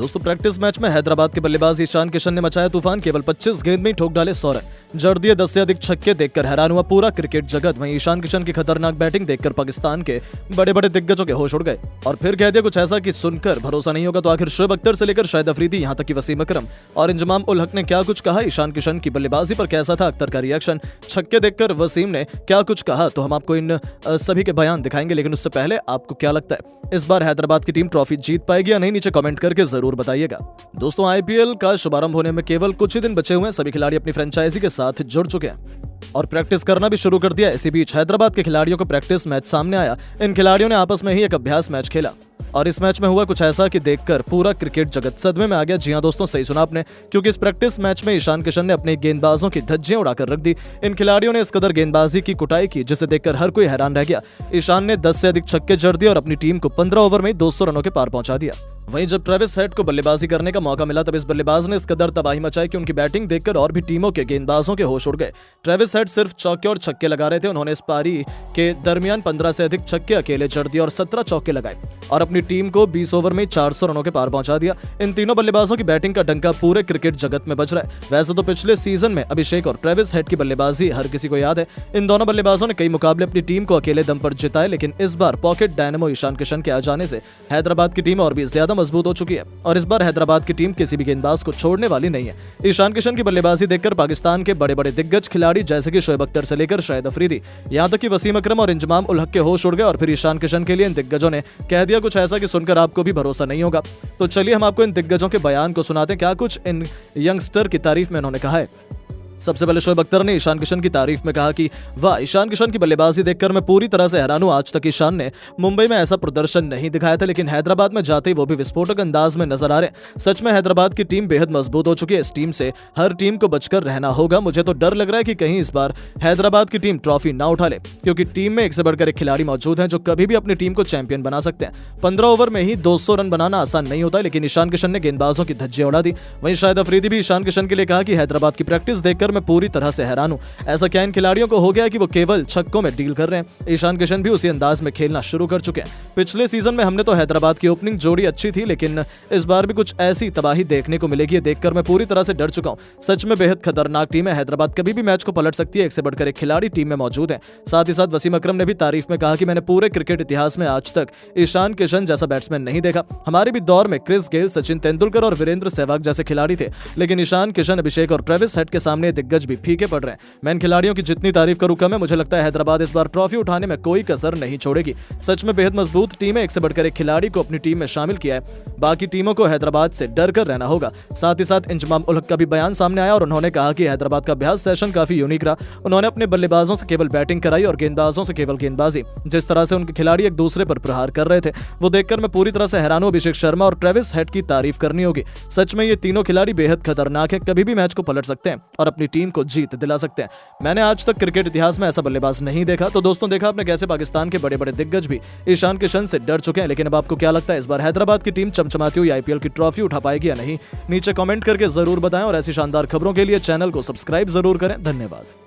दोस्तों practice match में हैदराबाद के बल्लेबाज ईशान किशन ने मचाया तूफान। केवल 25 गेंद में ही ठोक डाले 100 रन, जड़ दिए 10 से अधिक छक्के देखकर हैरान हुआ पूरा क्रिकेट जगत। वहीं ईशान किशन की खतरनाक बैटिंग देखकर पाकिस्तान के बड़े बड़े दिग्गजों के होश उड़ गए और फिर कह दिया कुछ ऐसा कि सुनकर भरोसा नहीं होगा। तो आखिर शोएब अख्तर से लेकर शाहिद अफरीदी यहाँ तक कि वसीम अकरम और इंजमाम उल हक ने क्या कुछ कहा, ईशान किशन की बल्लेबाजी पर कैसा था अख्तर का रिएक्शन, छक्के देखकर वसीम ने क्या कुछ कहा, तो हम आपको इन सभी के बयान दिखाएंगे। लेकिन उससे पहले आपको क्या लगता है इस बार हैदराबाद की टीम ट्रॉफी जीत पाएगी या नहीं, नीचे कमेंट करके जरूर बताइएगा। दोस्तों आईपीएल का शुभारंभ होने में केवल कुछ ही दिन बचे हुए हैं। सभी खिलाड़ी अपनी फ्रेंचाइजी के साथ जुड़ चुके हैं और प्रैक्टिस करना भी शुरू कर दिया। इसी बीच हैदराबाद के खिलाड़ियों को प्रैक्टिस मैच सामने आया। इन खिलाड़ियों ने आपस में ही एक अभ्यास मैच खेला और इस मैच में हुआ कुछ ऐसा कि देखकर पूरा क्रिकेट जगत सदमे में आ गया। जी हां दोस्तों, सही सुना आपने, क्योंकि इस प्रैक्टिस मैच में ईशान किशन ने अपने गेंदबाजों की धज्जियां उड़ाकर रख दी। इन खिलाड़ियों ने इस कदर गेंदबाजी की कुटाई की जिसे देखकर हर कोई हैरान रह गया। ईशान ने 10 से अधिक छक्के जड़ दिए और अपनी टीम को 15 ओवर में 200 रनों के पार पहुंचा दिया। वहीं जब ट्रेविस हेड को बल्लेबाजी करने का मौका मिला तब इस बल्लेबाज ने इस कदर तबाही मचाई कि उनकी बैटिंग देखकर और भी टीमों के गेंदबाजों के होश उड़ गए। ट्रेविस हेड सिर्फ चौके और छक्के लगा रहे थे, उन्होंने इस पारी के दरमियान 15 से अधिक छक्के अकेले जड़ दिए और 17 चौके लगाए और अपनी टीम को 20 ओवर में 400 रनों के पार पहुंचा दिया। इन तीनों बल्लेबाजों की बैटिंग का डंका पूरे क्रिकेट जगत में बज रहा है। वैसे तो पिछले सीजन में अभिषेक और ट्रेविस हेड की बल्लेबाजी हर किसी को याद है। इन दोनों बल्लेबाजों ने कई मुकाबले अपनी टीम को अकेले दम पर जिताए, लेकिन इस बार पॉकेट डायनामो ईशान किशन के आ जाने से हैदराबाद की टीम और भी ज्यादा मजबूत हो चुकी है और इस बार हैदराबाद की टीम किसी भी गेंदबाज को छोड़ने वाली नहीं है। ईशान किशन की बल्लेबाजी देखकर पाकिस्तान के बड़े बड़े दिग्गज खिलाड़ी जैसे कि शोएब अख्तर से लेकर शाहिद अफरीदी, यहां तक कि वसीम अकरम और इंजमाम उल हक के होश उड़ गए और फिर ईशान किशन के लिए इन दिग्गजों ने कह दिया कुछ ऐसा कि सुनकर आपको भी भरोसा नहीं होगा। तो चलिए हम आपको इन दिग्गजों के बयान को सुनाते हैं, क्या कुछ इन यंगस्टर की तारीफ में उन्होंने कहा है। सबसे पहले शोएब अख्तर ने ईशान किशन की तारीफ में कहा कि वाह, ईशान किशन की बल्लेबाजी देखकर मैं पूरी तरह से हैरान हूं। आज तक ईशान ने मुंबई में ऐसा प्रदर्शन नहीं दिखाया था, लेकिन हैदराबाद में जाते ही वो भी विस्फोटक अंदाज में नजर आ रहे हैं। सच में हैदराबाद की टीम बेहद मजबूत हो चुकी है। इस टीम से हर टीम को बचकर रहना होगा। मुझे तो डर लग रहा है कि कहीं इस बार हैदराबाद की टीम ट्रॉफी ना उठा ले, क्योंकि टीम में एक से बढ़कर एक खिलाड़ी मौजूद हैं जो कभी भी अपनी टीम को चैंपियन बना सकते हैं। 15 ओवर में ही 200 रन बनाना आसान नहीं होता, लेकिन ईशान किशन ने गेंदबाजों की धज्जियां उड़ा दी। वहीं शाहिद अफरीदी भी ईशान किशन के लिए कहा कि हैदराबाद की प्रैक्टिस देखकर मैं पूरी तरह से हैरान हूं। ऐसा क्या इन खिलाड़ियों को हो गया कि वो केवल छक्कों में डील कर रहे हैं। ईशान किशन भी उसी अंदाज में खेलना शुरू कर चुके हैं। पिछले सीजन में हमने तो हैदराबाद की ओपनिंग जोड़ी अच्छी थी, लेकिन इस बार भी कुछ ऐसी तबाही देखने को मिलेगी। ये देखकर मैं पूरी तरह से डर चुका हूं। सच में बेहद खतरनाक टीम है। हैदराबाद कभी भी मैच को पलट सकती है। एक से बढ़कर एक खिलाड़ी टीम में मौजूद है। साथ ही साथ वसीम अकरम ने भी तारीफ में कहा कि मैंने पूरे क्रिकेट इतिहास में आज तक ईशान किशन जैसा बैट्समैन नहीं देखा। हमारे भी दौर में क्रिस गेल, सचिन तेंदुलकर और वीरेंद्र सहवाग जैसे खिलाड़ी थे, लेकिन ईशान किशन, अभिषेक और ट्रेविस हेड के सामने दिग्गज भी फीके पड़ रहे हैं। मैं इन खिलाड़ियों की जितनी तारीफ करूं कम है। मुझे लगता है हैदराबाद इस बार ट्रॉफी उठाने में कोई कसर नहीं छोड़ेगी। सच में बेहद मजबूत टीम है। एक से बढ़कर एक खिलाड़ी को अपनी टीम में शामिल किया है। बाकी टीमों को हैदराबाद से डर कर रहना होगा। साथ ही साथ इंजमाम उल हक का भी बयान सामने आया और उन्होंने कहा कि हैदराबाद का अभ्यास सेशन काफी यूनिक रहा। उन्होंने अपने बल्लेबाजों से केवल बैटिंग कराई और गेंदबाजों से केवल गेंदबाजी। जिस तरह से उनके खिलाड़ी एक दूसरे पर प्रहार कर रहे थे वो देखकर मैं पूरी तरह से हैरान हूं। अभिषेक शर्मा और ट्रेविस हेड की तारीफ करनी होगी। सच में ये तीनों खिलाड़ी बेहद खतरनाक है। कभी भी मैच को पलट सकते हैं और अपनी टीम को जीत दिला सकते हैं। मैंने आज तक क्रिकेट इतिहास में ऐसा बल्लेबाज नहीं देखा। तो दोस्तों देखा आपने कैसे पाकिस्तान के बड़े बड़े दिग्गज भी ईशान किशन से डर चुके हैं। लेकिन अब आपको क्या लगता है इस बार हैदराबाद की टीम चमचमाती हुई आईपीएल की ट्रॉफी उठा पाएगी या नहीं, नीचे कमेंट करके जरूर बताएं और ऐसी शानदार खबरों के लिए चैनल को सब्सक्राइब जरूर करें। धन्यवाद।